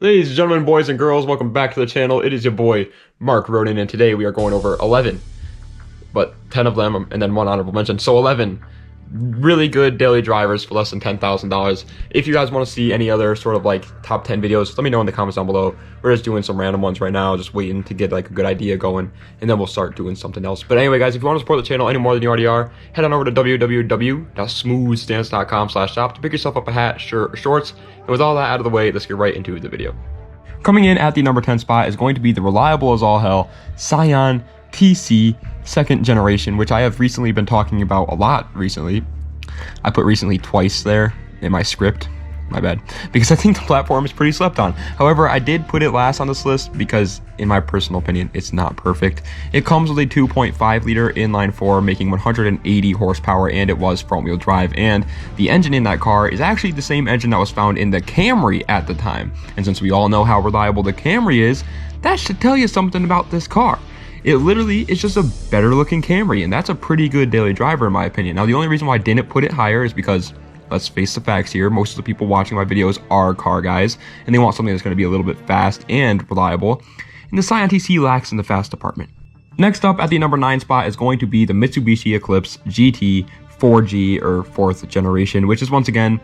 Ladies and gentlemen, boys and girls, welcome back to the channel. It is your boy, Mark Roden, and today we are going over 11, but 10 of them, and then one honorable mention. So 11 really good daily drivers for less than $10,000. If you guys want to see any other sort of like top 10 videos, let me know in the comments down below. We're just doing some random ones right now, just waiting to get like a good idea going, and then we'll start doing something else. But anyway, guys, if you want to support the channel any more than you already are, head on over to www.smoothstance.com/shop to pick yourself up a hat, shirt, or shorts. And with all that out of the way, let's get right into the video. Coming in at the number 10 spot is going to be the reliable as all hell Scion TC second generation, which I have recently been talking about a lot recently. I put recently twice there in my script, my bad, because I think the platform is pretty slept on. However, I did put it last on this list because in my personal opinion, it's not perfect. It comes with a 2.5 liter inline 4 making 180 horsepower, and it was front wheel drive, and the engine in that car is actually the same engine that was found in the Camry at the time. And since we all know how reliable the Camry is, that should tell you something about this car. It literally is just a better looking Camry, and that's a pretty good daily driver in my opinion. Now, the only reason why I didn't put it higher is because, let's face the facts here, most of the people watching my videos are car guys, and they want something that's going to be a little bit fast and reliable, and the Scion TC lacks in the fast department. Next up at the number 9 spot is going to be the Mitsubishi Eclipse GT 4G, or 4th generation, which is once again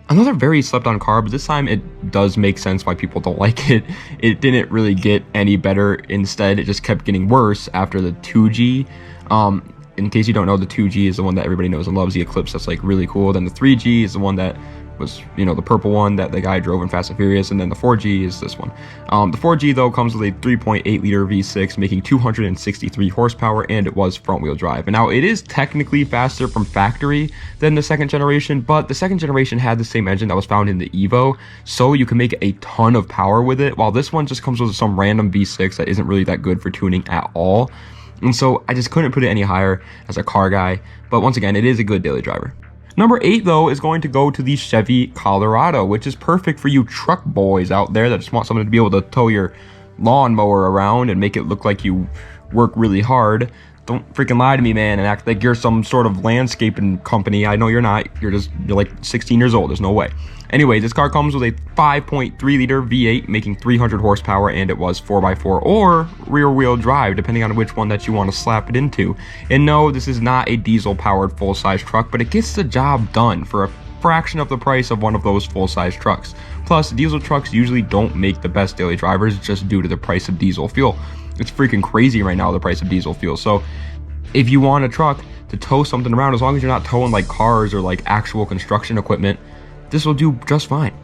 another very slept on car, but this time it does make sense why people don't like it. It didn't really get any better. Instead, it just kept getting worse after the 2G. In case you don't know, the 2G is the one that everybody knows and loves, the Eclipse. That's like really cool. Then the 3G is the one that was, you know, the purple one that the guy drove in Fast and Furious, and then the 4G is this one. The 4G though comes with a 3.8 liter V6 making 263 horsepower, and it was front wheel drive. And now it is technically faster from factory than the second generation, but the second generation had the same engine that was found in the Evo, so you can make a ton of power with it, while this one just comes with some random V6 that isn't really that good for tuning at all. And so I just couldn't put it any higher as a car guy, but once again, it is a good daily driver. Number 8 though is going to go to the Chevy Colorado, which is perfect for you truck boys out there that just want someone to be able to tow your lawnmower around and make it look like you work really hard. Don't freaking lie to me, man, and act like you're some sort of landscaping company. I know you're not. You're like 16 years old. There's no way. Anyway, this car comes with a 5.3 liter V8 making 300 horsepower, and it was 4x4 or rear wheel drive, depending on which one that you want to slap it into. And no, this is not a diesel powered full size truck, but it gets the job done for a fraction of the price of one of those full size trucks. Plus, diesel trucks usually don't make the best daily drivers just due to the price of diesel fuel. It's freaking crazy right now, the price of diesel fuel. So if you want a truck to tow something around, as long as you're not towing like cars or like actual construction equipment, this will do just fine.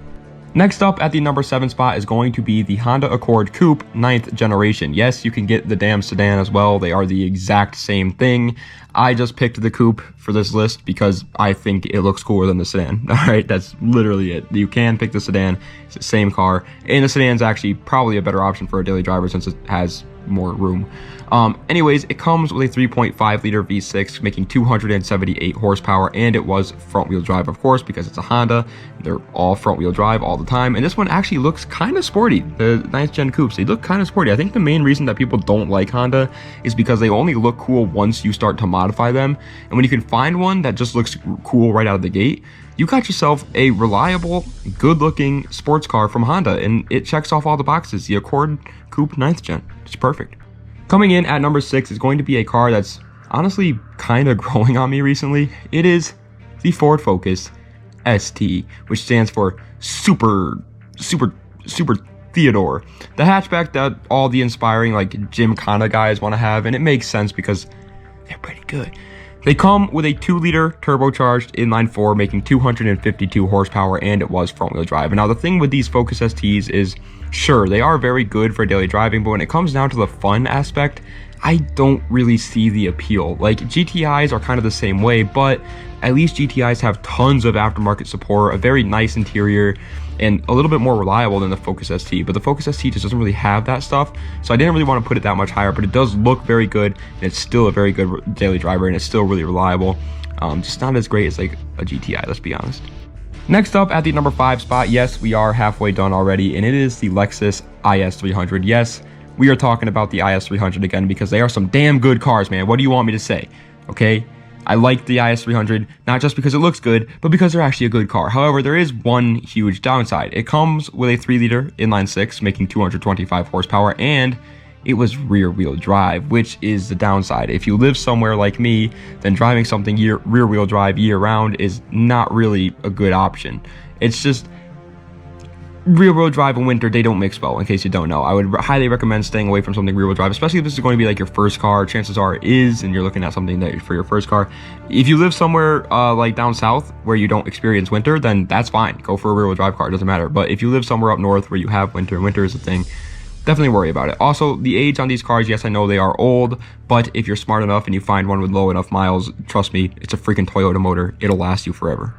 Next up at the number 7 spot is going to be the Honda Accord Coupe 9th generation. Yes, you can get the damn sedan as well. They are the exact same thing. I just picked the Coupe for this list because I think it looks cooler than the sedan. All right, that's literally it. You can pick the sedan. It's the same car, and the sedan's actually probably a better option for a daily driver since it has more room. Anyways, it comes with a 3.5 liter V6 making 278 horsepower, and it was front wheel drive, of course, because it's a Honda. They're all front wheel drive all the time, and this one actually looks kind of sporty. The 9th gen Coupes, they look kind of sporty. I think the main reason that people don't like Honda is because they only look cool once you start to modify them, and when you can find one that just looks cool right out of the gate, you got yourself a reliable, good-looking sports car from Honda, and it checks off all the boxes. The Accord Coupe 9th gen, it's perfect. Coming in at number 6 is going to be a car that's honestly kind of growing on me recently. It is the Ford Focus ST, which stands for Super Theodore. The hatchback that all the inspiring like Gymkhana guys want to have, and it makes sense because they're pretty good. They come with a 2 liter turbocharged inline 4 making 252 horsepower, and it was front wheel drive. And now the thing with these Focus STs is, sure, they are very good for daily driving, but when it comes down to the fun aspect, I don't really see the appeal. Like, GTIs are kind of the same way, but at least GTIs have tons of aftermarket support, a very nice interior, and a little bit more reliable than the Focus ST. But the Focus ST just doesn't really have that stuff, so I didn't really want to put it that much higher, but it does look very good, and it's still a very good daily driver, and it's still really reliable. Just not as great as like a GTI, let's be honest. Next up at the number 5 spot, yes, we are halfway done already, and it is the Lexus IS300. Yes, we are talking about the IS300 again because they are some damn good cars, man. What do you want me to say? Okay, I like the IS300, not just because it looks good, but because they're actually a good car. However, there is one huge downside. It comes with a 3-liter inline-6, making 225 horsepower, and it was rear-wheel drive, which is the downside. If you live somewhere like me, then driving something rear-wheel drive year-round is not really a good option. It's just rear-wheel drive in winter, they don't mix well, in case you don't know. I would highly recommend staying away from something rear-wheel drive, especially if this is going to be like your first car. Chances are it is, and you're looking at something that for your first car. If you live somewhere like down south where you don't experience winter, then that's fine. Go for a rear-wheel drive car, it doesn't matter. But if you live somewhere up north where you have winter, and winter is a thing, definitely worry about it. Also, the age on these cars, yes, I know they are old, but if you're smart enough and you find one with low enough miles, trust me, it's a freaking Toyota motor. It'll last you forever.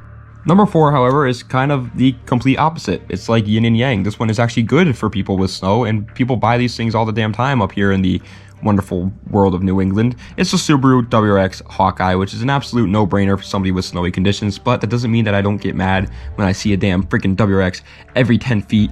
Number 4, however, is kind of the complete opposite. It's like yin and yang. This one is actually good for people with snow, and people buy these things all the damn time up here in the wonderful world of New England. It's the Subaru WRX Hawkeye, which is an absolute no-brainer for somebody with snowy conditions, but that doesn't mean that I don't get mad when I see a damn freaking WRX every 10 feet.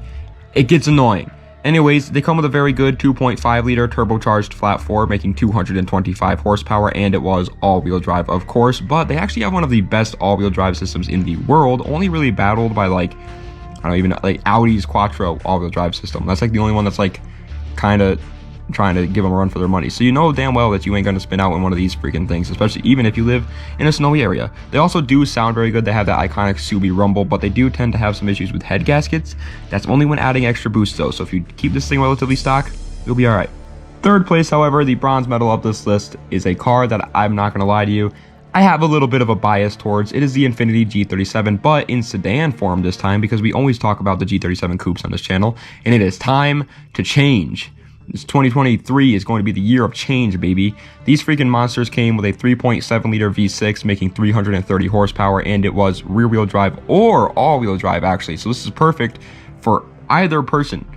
It gets annoying. Anyways, they come with a very good 2.5-liter turbocharged flat 4, making 225 horsepower, and it was all-wheel drive, of course, but they actually have one of the best all-wheel drive systems in the world, only really battled by, like, I don't even, like, Audi's Quattro all-wheel drive system. That's, like, the only one that's, like, kind of trying to give them a run for their money. So you know damn well that you ain't gonna spin out in one of these freaking things, especially even if you live in a snowy area. They also do sound very good. They have that iconic Subi rumble, but they do tend to have some issues with head gaskets. That's only when adding extra boost though, so if you keep this thing relatively stock, you'll be alright. Third place, however, the bronze medal of this list is a car that I'm not gonna lie to you, I have a little bit of a bias towards. It is the Infiniti G37, but in sedan form this time, because we always talk about the G37 coupes on this channel, and it is time to change. This 2023 is going to be the year of change, baby. These freaking monsters came with a 3.7-liter V6, making 330 horsepower, and it was rear-wheel drive or all-wheel drive, actually. So this is perfect for either person.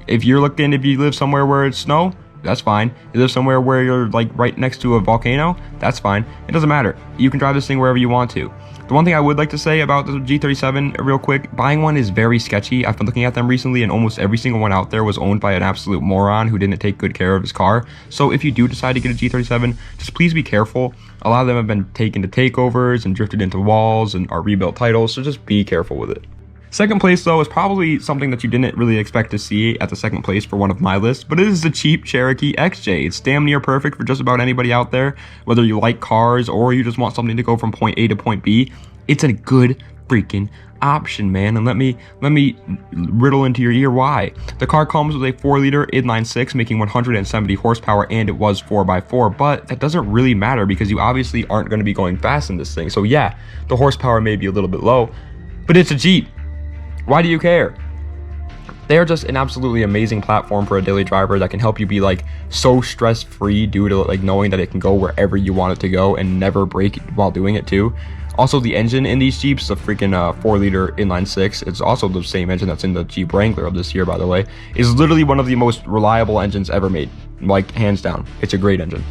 If you live somewhere where it's snow, that's fine. You live somewhere where you're like right next to a volcano, that's fine. It doesn't matter. You can drive this thing wherever you want to. The one thing I would like to say about the G37 real quick, buying one is very sketchy. I've been looking at them recently, and almost every single one out there was owned by an absolute moron who didn't take good care of his car. So if you do decide to get a G37, just please be careful. A lot of them have been taken to takeovers and drifted into walls and are rebuilt titles, so just be careful with it. Second place, though, is probably something that you didn't really expect to see at the second place for one of my lists, but it is the cheap Cherokee XJ. It's damn near perfect for just about anybody out there, whether you like cars or you just want something to go from point A to point B. It's a good freaking option, man, and let me riddle into your ear why. The car comes with a 4-liter inline-6, making 170 horsepower, and it was 4x4, but that doesn't really matter because you obviously aren't going to be going fast in this thing. So yeah, the horsepower may be a little bit low, but it's a Jeep. Why do you care? They are just an absolutely amazing platform for a daily driver that can help you be like so stress-free due to like knowing that it can go wherever you want it to go and never break while doing it too. Also, the engine in these Jeeps, the freaking 4-liter inline-6, it's also the same engine that's in the Jeep Wrangler of this year, by the way, is literally one of the most reliable engines ever made, like hands down. It's a great engine.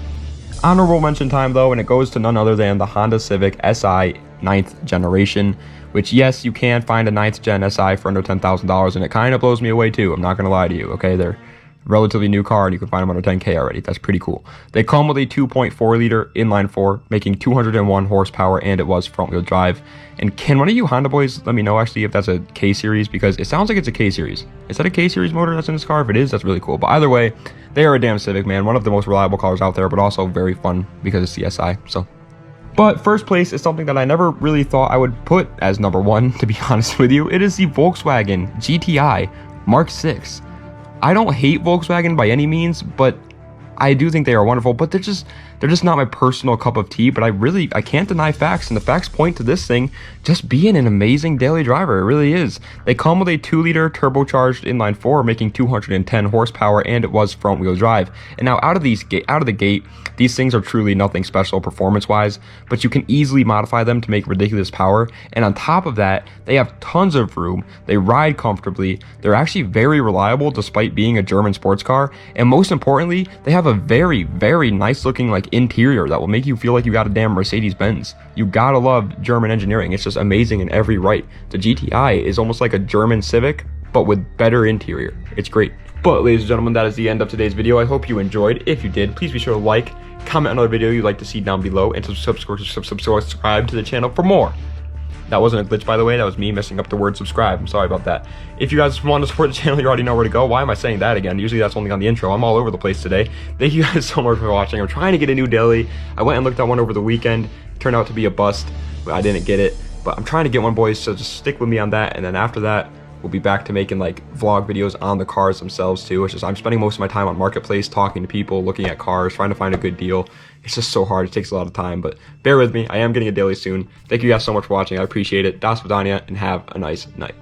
Honorable mention time though, and it goes to none other than the Honda Civic SI 9th generation, which yes, you can find a 9th gen SI for under $10,000, and it kind of blows me away too. I'm not gonna lie to you, okay? They're relatively new car and you can find them under 10K already. That's pretty cool. They come with a 2.4-liter inline-4, making 201 horsepower, and it was front-wheel drive. And can one of you Honda boys let me know actually if that's a K-Series, because it sounds like it's a K-Series. Is that a K-Series motor that's in this car? If it is, that's really cool. But either way, they are a damn Civic, man. One of the most reliable cars out there, but also very fun because it's the SI, so. But first place is something that I never really thought I would put as number 1, to be honest with you. It is the Volkswagen GTI MK6. I don't hate Volkswagen by any means, but I do think they are wonderful, but they're just not my personal cup of tea. But I can't deny facts, and the facts point to this thing just being an amazing daily driver. It really is. They come with a 2-liter turbocharged inline-4, making 210 horsepower, and it was front-wheel drive. And now out of the gate, these things are truly nothing special performance-wise, but you can easily modify them to make ridiculous power. And on top of that, they have tons of room. They ride comfortably. They're actually very reliable despite being a German sports car. And most importantly, they have a very, very nice looking like interior that will make you feel like you got a damn Mercedes-Benz. You gotta love German engineering. It's just amazing in every right. The GTI is almost like a German Civic but with better interior. It's great. But ladies and gentlemen, that is the end of today's video. I hope you enjoyed. If you did, please be sure to like, comment another video you'd like to see down below, and subscribe to the channel for more. That wasn't a glitch, by the way. That was me messing up the word subscribe. I'm sorry about that. If you guys want to support the channel, you already know where to go. Why am I saying that again? Usually that's only on the intro. I'm all over the place today. Thank you guys so much for watching. I'm trying to get a new daily. I went and looked at one over the weekend. Turned out to be a bust, but I didn't get it. But I'm trying to get one, boys, so just stick with me on that. And then after that, we'll be back to making like vlog videos on the cars themselves too. It's just I'm spending most of my time on Marketplace, talking to people, looking at cars, trying to find a good deal. It's just so hard. It takes a lot of time, but bear with me. I am getting a daily soon. Thank you guys so much for watching. I appreciate it. Das Vidania, and have a nice night.